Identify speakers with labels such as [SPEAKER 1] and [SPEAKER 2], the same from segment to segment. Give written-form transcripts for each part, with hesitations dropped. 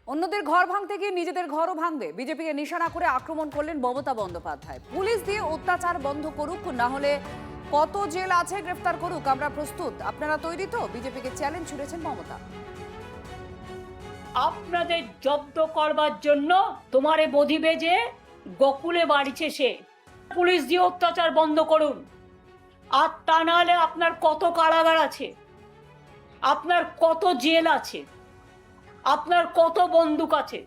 [SPEAKER 1] অন্যদের ঘর ভাঙতে গিয়ে নিজেদের ঘরও ভাঙবে, বিজেপিকে নিশানা করে আক্রমণ করলেন মমতা বন্দ্যোপাধ্যায়। পুলিশ দিয়ে অত্যাচার বন্ধ করুক, না হলে কত জেল আছে গ্রেফতার করুক, আমরা প্রস্তুত। আপনারা তৈরি তো? বিজেপিকে চ্যালেঞ্জ ছুড়েছেন মমতা।
[SPEAKER 2] আপনাদের জব্দ করবার জন্য তোমারে বধিবে যে গোকুলে বাড়িছে সে। পুলিশ দিয়ে অত্যাচার বন্ধ করুন, আর তা নাহলে আপনার কত কারাগার আছে, আপনার কত জেল আছে, আপনার কত বন্দুক আছে,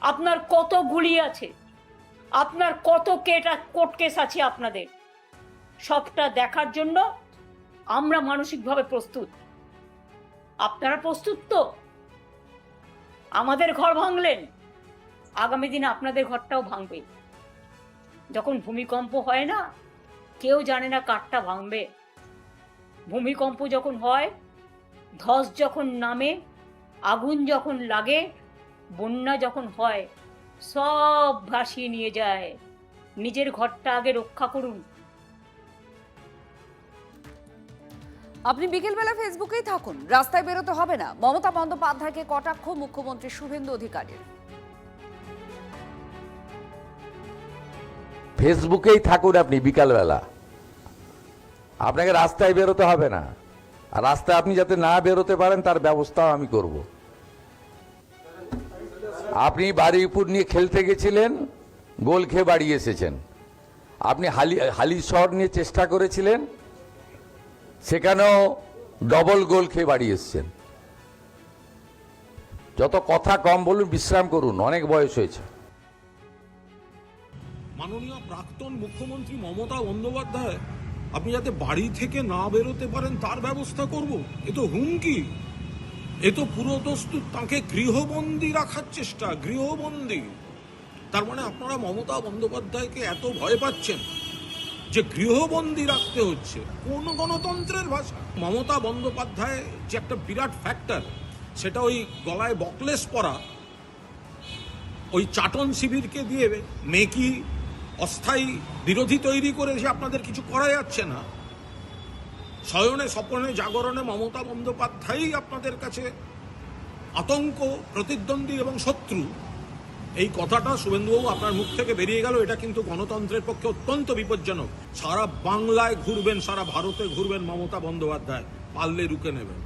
[SPEAKER 2] আপনার কত গুলি আছে, আপনার কত কোর্ট কেস আছে, আপনাদের সবটা দেখার জন্য আমরা মানসিকভাবে প্রস্তুত। আপনারা প্রস্তুত তো? আমাদের ঘর ভাঙলেন, আগামী দিনে আপনাদের ঘরটাও ভাঙবে। যখন ভূমিকম্প হয় না, কেউ জানে না কারটা ভাঙবে। ভূমিকম্প যখন হয়, ধস যখন নামে, আগুন যখন লাগে, বন্যা যখন হয়, সব ভাসিয়ে নিয়ে যায়। নিজের ঘরটা আগে রক্ষা করুন।
[SPEAKER 1] আপনি বিকেলবেলা ফেসবুকেই থাকুন, রাস্তায় বেরোতে হবে না, মমতা বন্দ্যোপাধ্যায়কে কটাক্ষ মুখ্যমন্ত্রী শুভেন্দু অধিকারীর।
[SPEAKER 3] ফেসবুকেই থাকুন আপনি বিকালবেলা, আপনাকে রাস্তায় বেরোতে হবে না। আর রাস্তায় আপনি যাতে না বেরোতে পারেন তার ব্যবস্থাও আমি করব। আপনি বাড়ির উপর নিয়ে খেলতে গেছিলেন, গোল খেয়ে বাড়ি এসেছেন। আপনি হালি শহর নিয়ে চেষ্টা করেছিলেন, সেখানেও ডবল গোল খেয়ে বাড়ি এসেছেন। যত কথা কম বলুন, বিশ্রাম করুন, অনেক বয়স হয়েছে।
[SPEAKER 4] মাননীয় প্রাক্তন মুখ্যমন্ত্রী মমতা বন্দ্যোপাধ্যায়, আপনি যাতে বাড়ি থেকে না বেরোতে পারেন তার ব্যবস্থা করব, এ তো হুমকি, এ তো পুরোদস্তুর তাকে গৃহবন্দী রাখার চেষ্টা, গৃহবন্দী। তার মানে আপনারা মমতা বন্দ্যোপাধ্যায়কে এত ভয় পাচ্ছেন যে গৃহবন্দী রাখতে হচ্ছে। কোন গণতন্ত্রের ভাষা? মমতা বন্দ্যোপাধ্যায় যে একটা বিরাট ফ্যাক্টর, সেটা ওই গলায় বকলেস পরা ওই চাটন শিবিরকে দিয়ে মেকি অস্থায়ী বিরোধী তৈরি করে যে আপনাদের কিছু করা যাচ্ছে না। শয়নে স্বপনে জাগরণে মমতা বন্দ্যোপাধ্যায়ই আপনাদের কাছে আতঙ্ক, প্রতিদ্বন্দ্বী এবং শত্রু। এই কথাটা শুভেন্দুবাবু আপনার মুখ থেকে বেরিয়ে গেল, এটা কিন্তু গণতন্ত্রের পক্ষে অত্যন্ত বিপজ্জনক। সারা বাংলায় ঘুরবেন, সারা ভারতে ঘুরবেন মমতা বন্দ্যোপাধ্যায়, পারলে রুখে নেবেন।